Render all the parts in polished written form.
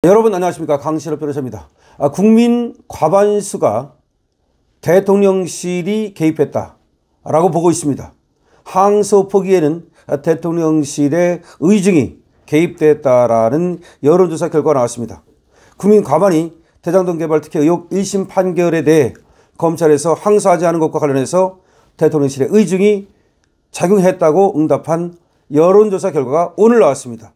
여러분 안녕하십니까. 강신업 변호사입니다. 국민 과반수가 대통령실이 개입했다라고 보고 있습니다. 항소 포기에는 대통령실의 의중이 개입됐다라는 여론조사 결과가 나왔습니다. 국민 과반이 대장동 개발 특혜 의혹 1심 판결에 대해 검찰에서 항소하지 않은 것과 관련해서 대통령실의 의중이 작용했다고 응답한 여론조사 결과가 오늘 나왔습니다.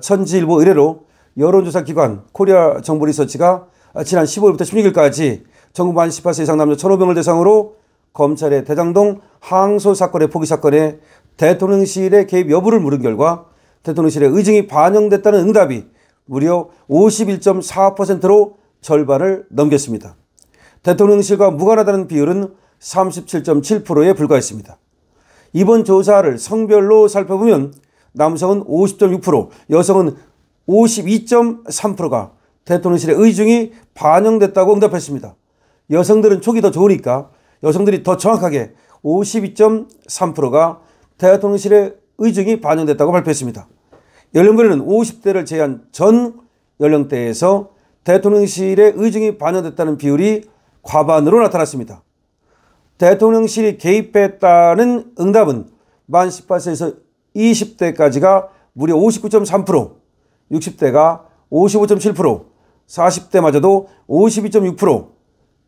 천지일보 의뢰로 여론조사 기관 코리아 정보 리서치가 지난 15일부터 16일까지 전국 만 18세 이상 남녀 1,500명을 대상으로 검찰의 대장동 항소 사건의 포기 사건에 대통령실의 개입 여부를 물은 결과 대통령실의 의중이 반영됐다는 응답이 무려 51.4%로 절반을 넘겼습니다. 대통령실과 무관하다는 비율은 37.7%에 불과했습니다. 이번 조사를 성별로 살펴보면 남성은 50.6%, 여성은 52.3%가 대통령실의 의중이 반영됐다고 응답했습니다. 여성들은 촉이 더 좋으니까 여성들이 더 정확하게 52.3%가 대통령실의 의중이 반영됐다고 발표했습니다. 연령별로는 50대를 제한 전 연령대에서 대통령실의 의중이 반영됐다는 비율이 과반으로 나타났습니다. 대통령실이 개입했다는 응답은 만 18세에서 20대까지가 무려 59.3%, 60대가 55.7%, 40대마저도 52.6%,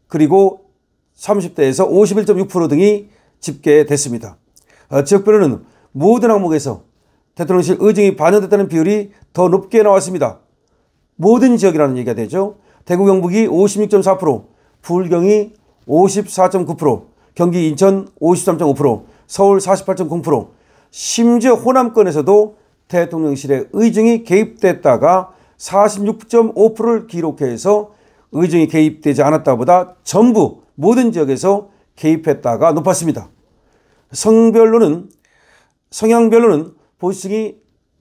그리고 30대에서 51.6% 등이 집계됐습니다. 지역별로는 모든 항목에서 대통령실 의중이 반영됐다는 비율이 더 높게 나왔습니다. 모든 지역이라는 얘기가 되죠. 대구 경북이 56.4%, 부울경이 54.9%, 경기 인천 53.5%, 서울 48.0%, 심지어 호남권에서도 대통령실의 의중이 개입됐다가 46.5%를 기록해서 의중이 개입되지 않았다보다 전부 모든 지역에서 개입했다가 높았습니다. 성향별로는 보수층이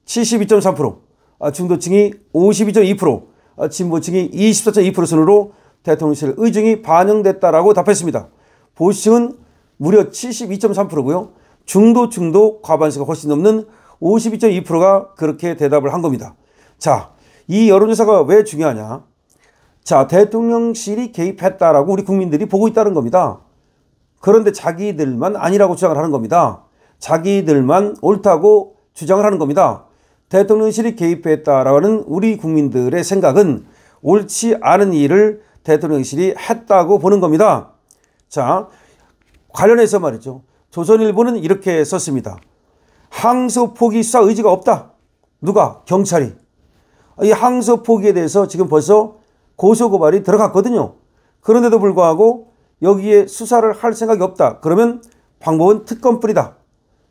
72.3%, 중도층이 52.2%, 진보층이 24.2% 순으로 대통령실 의중이 반영됐다라고 답했습니다. 보수층은 무려 72.3%고요. 중도층도 과반수가 훨씬 넘는 52.2%가 그렇게 대답을 한 겁니다. 자, 이 여론조사가 왜 중요하냐? 자, 대통령실이 개입했다라고 우리 국민들이 보고 있다는 겁니다. 그런데 자기들만 아니라고 주장을 하는 겁니다. 자기들만 옳다고 주장을 하는 겁니다. 대통령실이 개입했다라는 우리 국민들의 생각은 옳지 않은 일을 대통령실이 했다고 보는 겁니다. 자, 관련해서 말이죠. 조선일보는 이렇게 썼습니다. 항소 포기 수사 의지가 없다. 누가? 경찰이. 이 항소 포기에 대해서 지금 벌써 고소고발이 들어갔거든요. 그런데도 불구하고 여기에 수사를 할 생각이 없다. 그러면 방법은 특검뿐이다.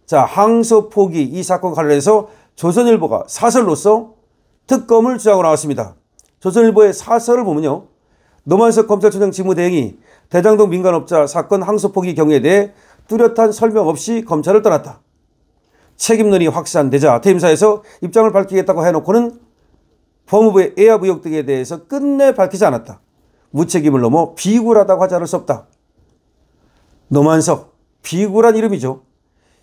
자, 항소 포기 이 사건 관련해서 조선일보가 사설로서 특검을 주장하고 나왔습니다. 조선일보의 사설을 보면요. 노만석 검찰총장 직무대행이 대장동 민간업자 사건 항소 포기 경우에 대해 뚜렷한 설명 없이 검찰을 떠났다. 책임론이 확산되자 퇴임사에서 입장을 밝히겠다고 해놓고는 법무부의 애압 의혹 등에 대해서 끝내 밝히지 않았다. 무책임을 넘어 비굴하다고 하지 않을 수 없다. 노만석, 비굴한 이름이죠.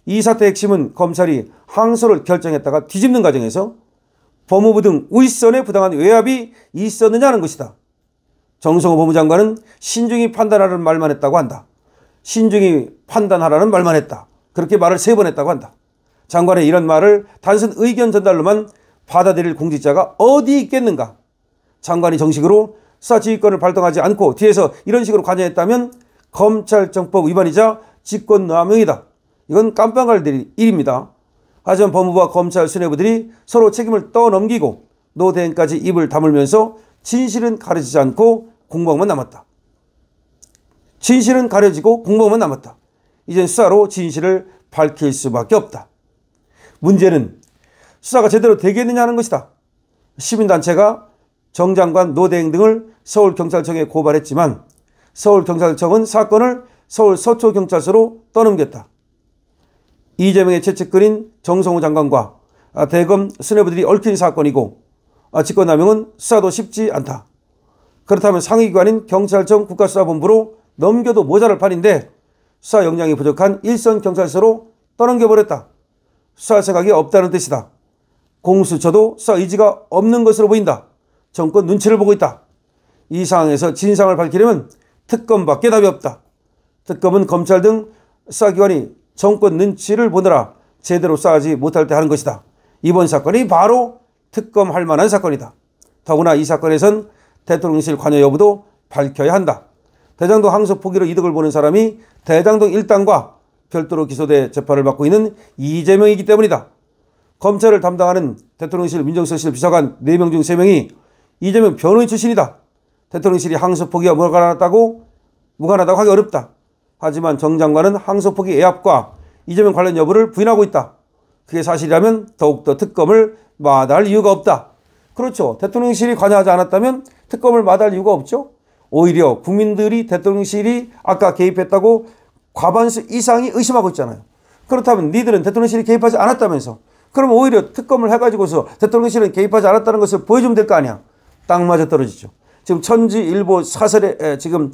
이 사태의 핵심은 검찰이 항소를 결정했다가 뒤집는 과정에서 법무부 등 윗선의 부당한 외압이 있었느냐는 것이다. 정성호 법무장관은 신중히 판단하라는 말만 했다고 한다. 신중히 판단하라는 말만 했다. 그렇게 말을 3번 했다고 한다. 장관의 이런 말을 단순 의견 전달로만 받아들일 공직자가 어디 있겠는가? 장관이 정식으로 수사지휘권을 발동하지 않고 뒤에서 이런 식으로 관여했다면 검찰정법 위반이자 직권남용이다. 이건 깜빡할 일입니다. 하지만 법무부와 검찰 수뇌부들이 서로 책임을 떠넘기고 노 대행까지 입을 다물면서 진실은 가려지지 않고 공방만 남았다. 진실은 가려지고 공방만 남았다. 이젠 수사로 진실을 밝힐 수밖에 없다. 문제는 수사가 제대로 되겠느냐 하는 것이다. 시민단체가 정 장관, 노 대행 등을 서울경찰청에 고발했지만 서울경찰청은 사건을 서울 서초경찰서로 떠넘겼다. 이재명의 최측근인 정성호 장관과 대검 수뇌부들이 얽힌 사건이고 직권남용은 수사도 쉽지 않다. 그렇다면 상위기관인 경찰청 국가수사본부로 넘겨도 모자랄 판인데 수사 역량이 부족한 일선 경찰서로 떠넘겨버렸다. 수사할 생각이 없다는 뜻이다. 공수처도 수사 의지가 없는 것으로 보인다. 정권 눈치를 보고 있다. 이 상황에서 진상을 밝히려면 특검밖에 답이 없다. 특검은 검찰 등 수사기관이 정권 눈치를 보느라 제대로 수사하지 못할 때 하는 것이다. 이번 사건이 바로 특검할 만한 사건이다. 더구나 이 사건에선 대통령실 관여 여부도 밝혀야 한다. 대장동 항소 포기로 이득을 보는 사람이 대장동 일당과 별도로 기소돼 재판을 받고 있는 이재명이기 때문이다. 검찰을 담당하는 대통령실 민정수석실 비서관 4명 중 3명이 이재명 변호인 출신이다. 대통령실이 항소 포기와 무관하다고 하기 어렵다. 하지만 정 장관은 항소 포기 애압과 이재명 관련 여부를 부인하고 있다. 그게 사실이라면 더욱더 특검을 마다할 이유가 없다. 그렇죠. 대통령실이 관여하지 않았다면 특검을 마다할 이유가 없죠. 오히려 국민들이 대통령실이 아까 개입했다고 과반수 이상이 의심하고 있잖아요. 그렇다면 니들은 대통령실이 개입하지 않았다면서. 그럼 오히려 특검을 해가지고서 대통령실은 개입하지 않았다는 것을 보여주면 될 거 아니야. 딱 맞아 떨어지죠. 지금 천지일보 사설에 지금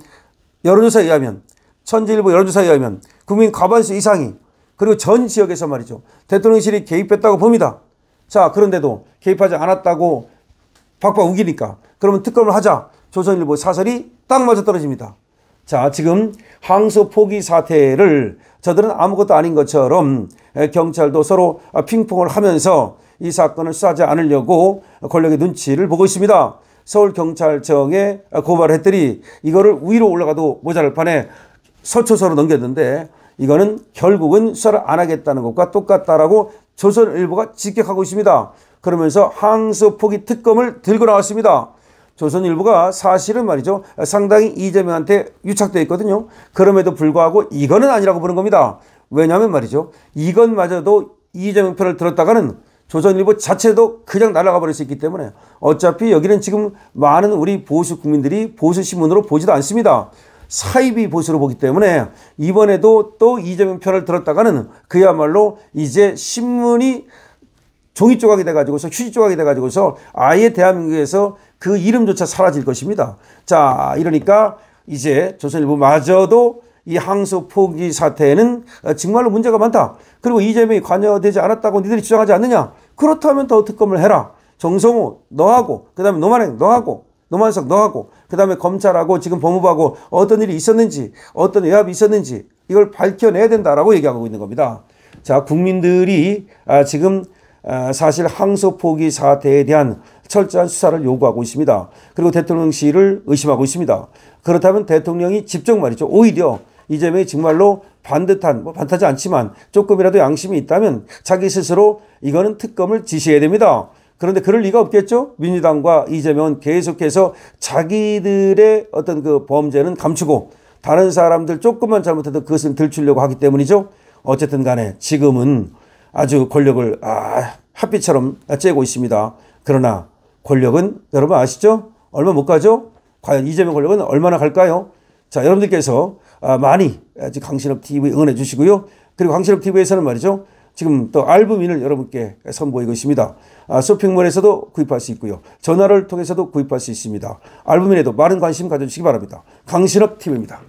여론조사에 의하면 천지일보 여론조사에 의하면 국민 과반수 이상이 그리고 전 지역에서 말이죠. 대통령실이 개입했다고 봅니다. 자, 그런데도 개입하지 않았다고 박박 우기니까 그러면 특검을 하자. 조선일보 사설이 딱 맞아 떨어집니다. 자, 지금 항소 포기 사태를 저들은 아무것도 아닌 것처럼 경찰도 서로 핑퐁을 하면서 이 사건을 수사하지 않으려고 권력의 눈치를 보고 있습니다. 서울경찰청에 고발을 했더니 이거를 위로 올라가도 모자랄 판에 서초서로 넘겼는데 이거는 결국은 수사를 안 하겠다는 것과 똑같다라고 조선일보가 직격하고 있습니다. 그러면서 항소 포기 특검을 들고 나왔습니다. 조선일보가 사실은 말이죠. 상당히 이재명한테 유착되어 있거든요. 그럼에도 불구하고 이거는 아니라고 보는 겁니다. 왜냐하면 말이죠. 이것마저도 이재명 편을 들었다가는 조선일보 자체도 그냥 날아가 버릴 수 있기 때문에 어차피 여기는 지금 많은 우리 보수 국민들이 보수 신문으로 보지도 않습니다. 사이비 보수로 보기 때문에 이번에도 또 이재명 편을 들었다가는 그야말로 이제 신문이 종이 조각이 돼가지고서 휴지 조각이 돼가지고서 아예 대한민국에서 그 이름조차 사라질 것입니다. 자, 이러니까 이제 조선일보마저도 이 항소 포기 사태에는 정말로 문제가 많다. 그리고 이재명이 관여되지 않았다고 니들이 주장하지 않느냐? 그렇다면 더 특검을 해라. 정성호 너하고 그다음에 노만행 너하고 노만석 너하고 그다음에 검찰하고 지금 법무부하고 어떤 일이 있었는지 어떤 외압이 있었는지 이걸 밝혀내야 된다라고 얘기하고 있는 겁니다. 자, 국민들이 지금 사실 항소 포기 사태에 대한 철저한 수사를 요구하고 있습니다. 그리고 대통령실을 의심하고 있습니다. 그렇다면 대통령이 직접 말이죠. 오히려 이재명이 정말로 반듯하지 않지만 조금이라도 양심이 있다면 자기 스스로 이거는 특검을 지시해야 됩니다. 그런데 그럴 리가 없겠죠. 민주당과 이재명은 계속해서 자기들의 어떤 그 범죄는 감추고 다른 사람들 조금만 잘못해도 그것을 들추려고 하기 때문이죠. 어쨌든 간에 지금은 아주 권력을 핫비처럼 쬐고 있습니다. 그러나 권력은 여러분 아시죠? 얼마 못 가죠? 과연 이재명 권력은 얼마나 갈까요? 자, 여러분들께서 많이 강신업 TV 응원해 주시고요. 그리고 강신업 TV에서는 말이죠. 지금 또 알부민을 여러분께 선보이고 있습니다. 쇼핑몰에서도 구입할 수 있고요. 전화를 통해서도 구입할 수 있습니다. 알부민에도 많은 관심 가져주시기 바랍니다. 강신업 TV입니다.